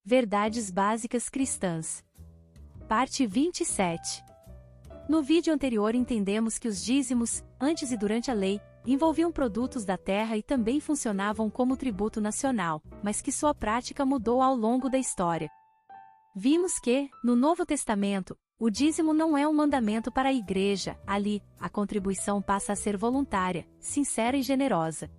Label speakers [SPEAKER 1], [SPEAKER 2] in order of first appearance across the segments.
[SPEAKER 1] Verdades básicas cristãs. Parte 27. No vídeo anterior entendemos que os dízimos, antes e durante a lei, envolviam produtos da terra e também funcionavam como tributo nacional, mas que sua prática mudou ao longo da história. Vimos que, no Novo Testamento, o dízimo não é um mandamento para a igreja, ali, a contribuição passa a ser voluntária, sincera e generosa.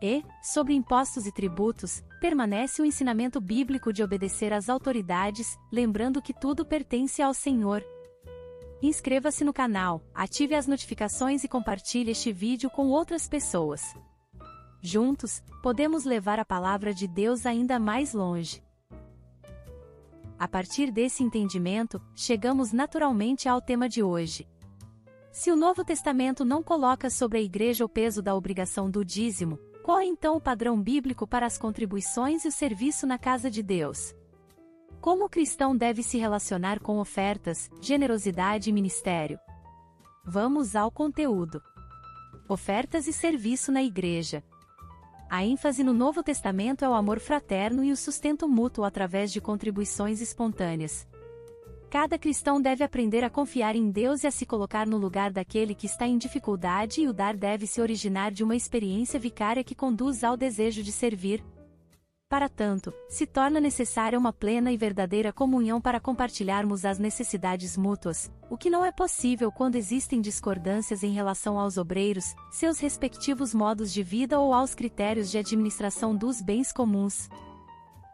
[SPEAKER 1] E, sobre impostos e tributos, permanece o ensinamento bíblico de obedecer às autoridades, lembrando que tudo pertence ao Senhor. Inscreva-se no canal, ative as notificações e compartilhe este vídeo com outras pessoas. Juntos, podemos levar a palavra de Deus ainda mais longe. A partir desse entendimento, chegamos naturalmente ao tema de hoje. Se o Novo Testamento não coloca sobre a igreja o peso da obrigação do dízimo, qual é então o padrão bíblico para as contribuições e o serviço na casa de Deus? Como o cristão deve se relacionar com ofertas, generosidade e ministério? Vamos ao conteúdo. Ofertas e serviço na igreja. A ênfase no Novo Testamento é o amor fraterno e o sustento mútuo através de contribuições espontâneas. Cada cristão deve aprender a confiar em Deus e a se colocar no lugar daquele que está em dificuldade, e o dar deve se originar de uma experiência vicária que conduz ao desejo de servir. Para tanto, se torna necessária uma plena e verdadeira comunhão para compartilharmos as necessidades mútuas, o que não é possível quando existem discordâncias em relação aos obreiros, seus respectivos modos de vida ou aos critérios de administração dos bens comuns.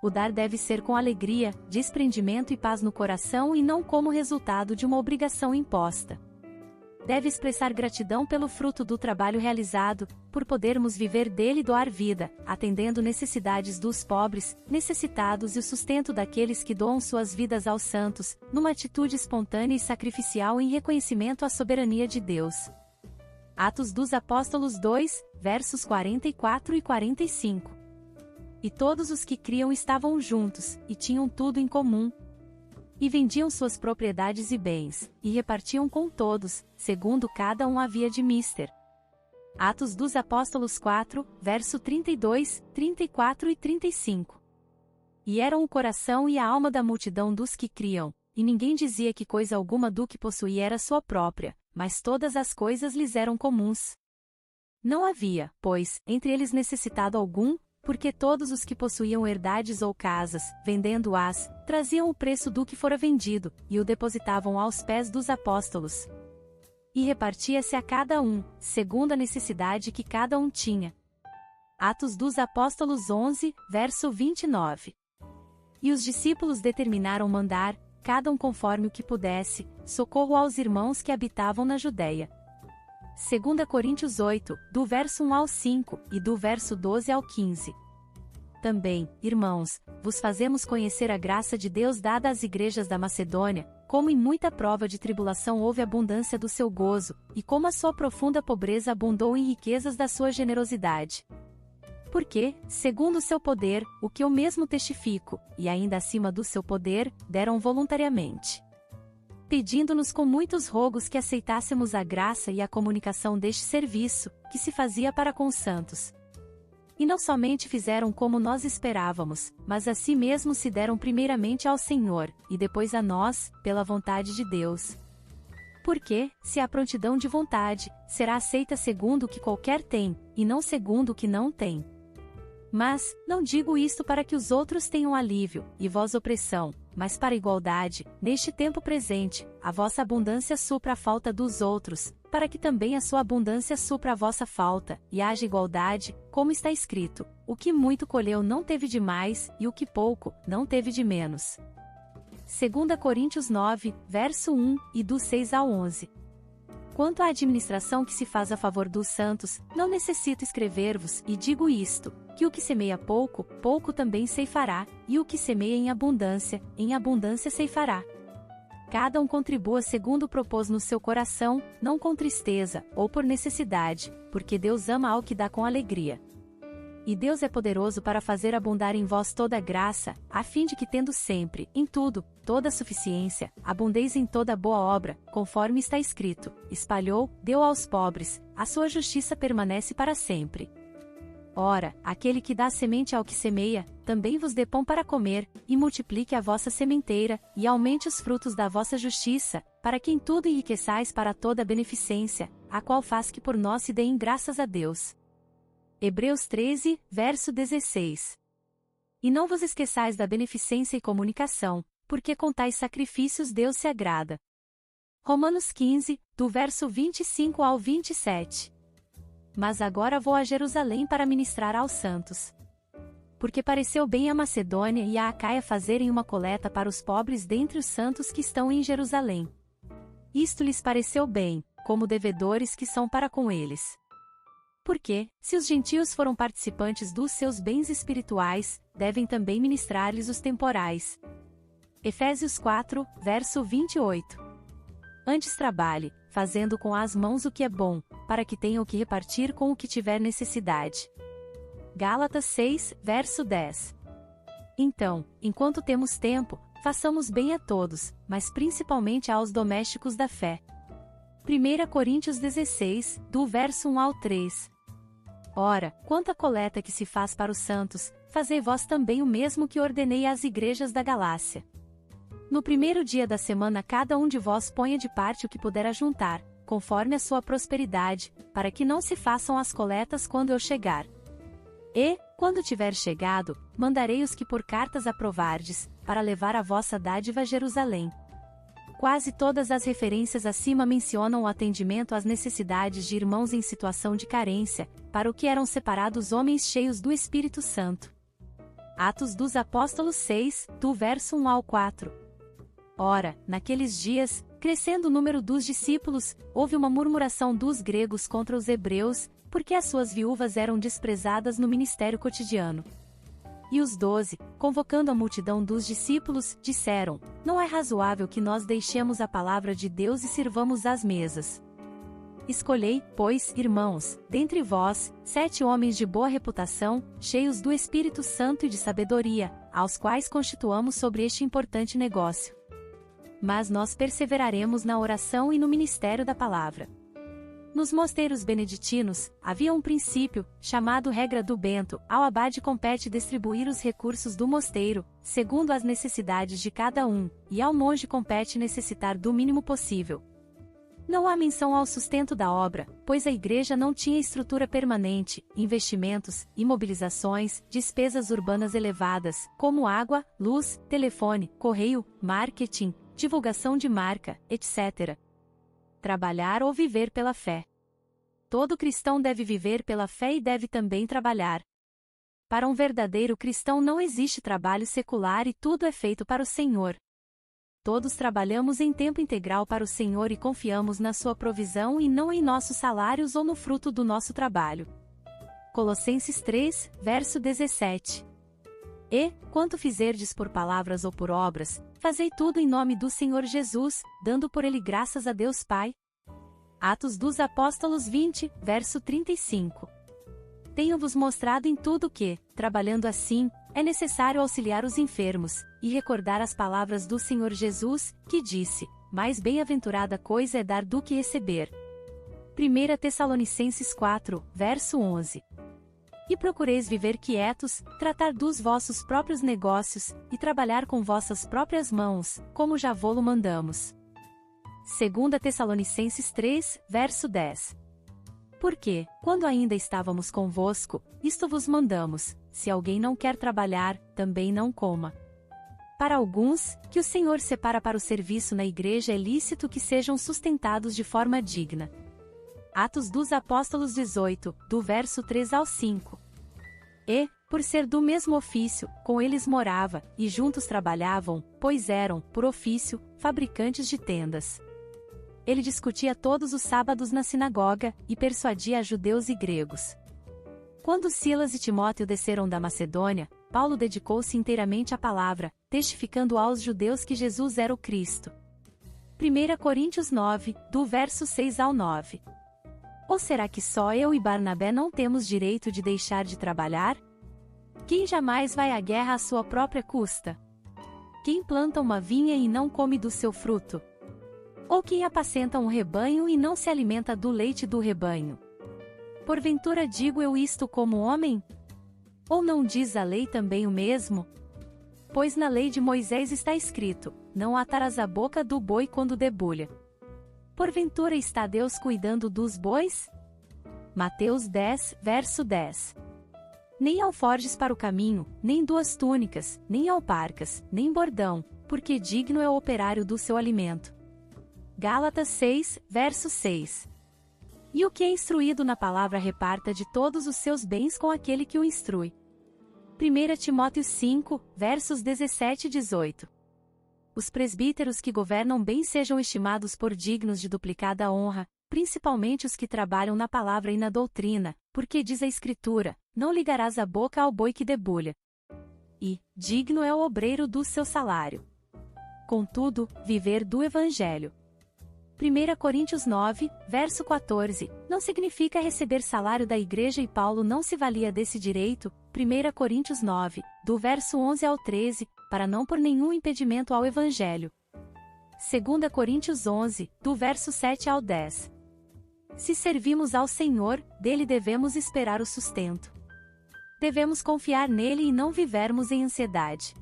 [SPEAKER 1] O dar deve ser com alegria, desprendimento e paz no coração e não como resultado de uma obrigação imposta. Deve expressar gratidão pelo fruto do trabalho realizado, por podermos viver dele e doar vida, atendendo necessidades dos pobres, necessitados e o sustento daqueles que doam suas vidas aos santos, numa atitude espontânea e sacrificial em reconhecimento à soberania de Deus. Atos dos Apóstolos 2, versos 44 e 45. E todos os que criam estavam juntos, e tinham tudo em comum. E vendiam suas propriedades e bens, e repartiam com todos, segundo cada um havia de mister. Atos dos Apóstolos 4, verso 32, 34 e 35. E eram o coração e a alma da multidão dos que criam, e ninguém dizia que coisa alguma do que possuía era sua própria, mas todas as coisas lhes eram comuns. Não havia, pois, entre eles necessitado algum, porque todos os que possuíam herdades ou casas, vendendo-as, traziam o preço do que fora vendido, e o depositavam aos pés dos apóstolos. E repartia-se a cada um, segundo a necessidade que cada um tinha. Atos dos Apóstolos 11, verso 29. E os discípulos determinaram mandar, cada um conforme o que pudesse, socorro aos irmãos que habitavam na Judéia. 2 Coríntios 8, do verso 1 ao 5, e do verso 12 ao 15. Também, irmãos, vos fazemos conhecer a graça de Deus dada às igrejas da Macedônia, como em muita prova de tribulação houve abundância do seu gozo, e como a sua profunda pobreza abundou em riquezas da sua generosidade. Porque, segundo o seu poder, o que eu mesmo testifico, e ainda acima do seu poder, deram voluntariamente, pedindo-nos com muitos rogos que aceitássemos a graça e a comunicação deste serviço, que se fazia para com os santos. E não somente fizeram como nós esperávamos, mas a si mesmos se deram primeiramente ao Senhor, e depois a nós, pela vontade de Deus. Porque, se há prontidão de vontade, será aceita segundo o que qualquer tem, e não segundo o que não tem. Mas, não digo isto para que os outros tenham alívio, e vós opressão, mas para igualdade, neste tempo presente, a vossa abundância supra a falta dos outros, para que também a sua abundância supra a vossa falta, e haja igualdade, como está escrito, o que muito colheu não teve de mais, e o que pouco, não teve de menos. 2 Coríntios 9, verso 1, e do 6 ao 11. Quanto à administração que se faz a favor dos santos, não necessito escrever-vos, e digo isto, que o que semeia pouco, pouco também ceifará, e o que semeia em abundância ceifará. Cada um contribua segundo propôs no seu coração, não com tristeza, ou por necessidade, porque Deus ama ao que dá com alegria. E Deus é poderoso para fazer abundar em vós toda graça, a fim de que tendo sempre, em tudo, toda suficiência, abundeis em toda boa obra, conforme está escrito, espalhou, deu aos pobres, a sua justiça permanece para sempre. Ora, aquele que dá semente ao que semeia, também vos dê pão para comer, e multiplique a vossa sementeira, e aumente os frutos da vossa justiça, para que em tudo enriqueçais para toda a beneficência, a qual faz que por nós se deem graças a Deus. Hebreus 13, verso 16. E não vos esqueçais da beneficência e comunicação, porque com tais sacrifícios Deus se agrada. Romanos 15, do verso 25 ao 27. Mas agora vou a Jerusalém para ministrar aos santos. Porque pareceu bem a Macedônia e a Acaia fazerem uma coleta para os pobres dentre os santos que estão em Jerusalém. Isto lhes pareceu bem, como devedores que são para com eles. Porque, se os gentios foram participantes dos seus bens espirituais, devem também ministrar-lhes os temporais. Efésios 4, verso 28. Antes trabalhe, fazendo com as mãos o que é bom, para que tenha o que repartir com o que tiver necessidade. Gálatas 6, verso 10. Então, enquanto temos tempo, façamos bem a todos, mas principalmente aos domésticos da fé. 1 Coríntios 16, do verso 1 ao 3. Ora, quanto à coleta que se faz para os santos, fazei vós também o mesmo que ordenei às igrejas da Galácia. No primeiro dia da semana cada um de vós ponha de parte o que puder ajuntar, conforme a sua prosperidade, para que não se façam as coletas quando eu chegar. E, quando tiver chegado, mandarei os que por cartas aprovardes, para levar a vossa dádiva a Jerusalém. Quase todas as referências acima mencionam o atendimento às necessidades de irmãos em situação de carência, para o que eram separados homens cheios do Espírito Santo. Atos dos Apóstolos 6, do verso 1 ao 4. Ora, naqueles dias, crescendo o número dos discípulos, houve uma murmuração dos gregos contra os hebreus, porque as suas viúvas eram desprezadas no ministério cotidiano. E os 12, convocando a multidão dos discípulos, disseram: Não é razoável que nós deixemos a palavra de Deus e sirvamos às mesas. Escolhei, pois, irmãos, dentre vós, 7 homens de boa reputação, cheios do Espírito Santo e de sabedoria, aos quais constituamos sobre este importante negócio. Mas nós perseveraremos na oração e no ministério da palavra. Nos mosteiros beneditinos, havia um princípio, chamado regra do Bento. Ao abade compete distribuir os recursos do mosteiro, segundo as necessidades de cada um, e ao monge compete necessitar do mínimo possível. Não há menção ao sustento da obra, pois a igreja não tinha estrutura permanente, investimentos, imobilizações, despesas urbanas elevadas, como água, luz, telefone, correio, marketing, divulgação de marca, etc. Trabalhar ou viver pela fé. Todo cristão deve viver pela fé e deve também trabalhar. Para um verdadeiro cristão não existe trabalho secular e tudo é feito para o Senhor. Todos trabalhamos em tempo integral para o Senhor e confiamos na sua provisão e não em nossos salários ou no fruto do nosso trabalho. Colossenses 3, verso 17. E, quanto fizerdes por palavras ou por obras, fazei tudo em nome do Senhor Jesus, dando por ele graças a Deus Pai. Atos dos Apóstolos 20, verso 35. Tenho-vos mostrado em tudo que, trabalhando assim, é necessário auxiliar os enfermos, e recordar as palavras do Senhor Jesus, que disse: mais bem-aventurada coisa é dar do que receber. 1 Tessalonicenses 4, verso 11. E procureis viver quietos, tratar dos vossos próprios negócios, e trabalhar com vossas próprias mãos, como já vô-lo mandamos. 2 Tessalonicenses 3, verso 10. Porque, quando ainda estávamos convosco, isto vos mandamos: se alguém não quer trabalhar, também não coma. Para alguns, que o Senhor separa para o serviço na igreja é lícito que sejam sustentados de forma digna. Atos dos Apóstolos 18, do verso 3 ao 5. E, por ser do mesmo ofício, com eles morava, e juntos trabalhavam, pois eram, por ofício, fabricantes de tendas. Ele discutia todos os sábados na sinagoga, e persuadia a judeus e gregos. Quando Silas e Timóteo desceram da Macedônia, Paulo dedicou-se inteiramente à palavra, testificando aos judeus que Jesus era o Cristo. 1 Coríntios 9, do verso 6 ao 9. Ou será que só eu e Barnabé não temos direito de deixar de trabalhar? Quem jamais vai à guerra à sua própria custa? Quem planta uma vinha e não come do seu fruto? Ou quem apacenta um rebanho e não se alimenta do leite do rebanho? Porventura digo eu isto como homem? Ou não diz a lei também o mesmo? Pois na lei de Moisés está escrito: não atarás a boca do boi quando debulha. Porventura está Deus cuidando dos bois? Mateus 10, verso 10. Nem alforjes para o caminho, nem duas túnicas, nem alparcas, nem bordão, porque digno é o operário do seu alimento. Gálatas 6, verso 6. E o que é instruído na palavra reparta de todos os seus bens com aquele que o instrui. 1 Timóteo 5, versos 17 e 18. Os presbíteros que governam bem sejam estimados por dignos de duplicada honra, principalmente os que trabalham na palavra e na doutrina, porque diz a Escritura: não ligarás a boca ao boi que debulha. E, digno é o obreiro do seu salário. Contudo, viver do Evangelho. 1 Coríntios 9, verso 14, não significa receber salário da igreja e Paulo não se valia desse direito, 1 Coríntios 9, do verso 11 ao 13, para não pôr nenhum impedimento ao Evangelho. 2 Coríntios 11, do verso 7 ao 10. Se servimos ao Senhor, dele devemos esperar o sustento. Devemos confiar nele e não vivermos em ansiedade.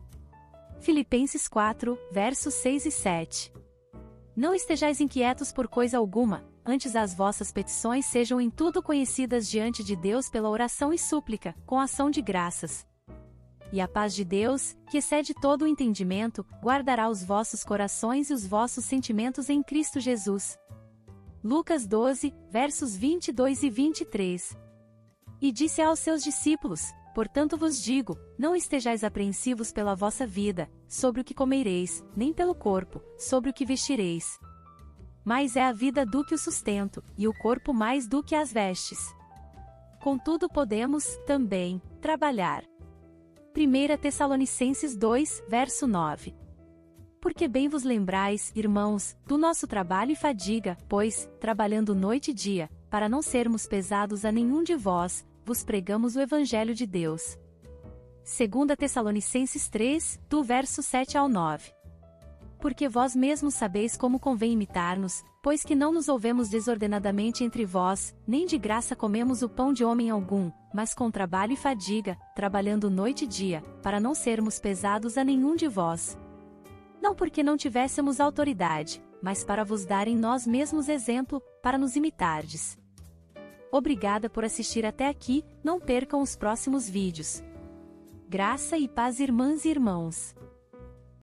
[SPEAKER 1] Filipenses 4, versos 6 e 7. Não estejais inquietos por coisa alguma, antes as vossas petições sejam em tudo conhecidas diante de Deus pela oração e súplica, com ação de graças. E a paz de Deus, que excede todo o entendimento, guardará os vossos corações e os vossos sentimentos em Cristo Jesus. Lucas 12, versos 22 e 23. E disse aos seus discípulos: portanto vos digo, não estejais apreensivos pela vossa vida, sobre o que comereis, nem pelo corpo, sobre o que vestireis. Mais é a vida do que o sustento, e o corpo mais do que as vestes. Contudo podemos, também, trabalhar. 1 Tessalonicenses 2, verso 9. Porque bem vos lembrais, irmãos, do nosso trabalho e fadiga, pois, trabalhando noite e dia, para não sermos pesados a nenhum de vós, vos pregamos o Evangelho de Deus. 2 Tessalonicenses 3, do verso 7 ao 9. Porque vós mesmos sabeis como convém imitar-nos, pois que não nos ouvemos desordenadamente entre vós, nem de graça comemos o pão de homem algum, mas com trabalho e fadiga, trabalhando noite e dia, para não sermos pesados a nenhum de vós. Não porque não tivéssemos autoridade, mas para vos dar em nós mesmos exemplo, para nos imitardes. Obrigada por assistir até aqui, não percam os próximos vídeos. Graça e paz, irmãs e irmãos.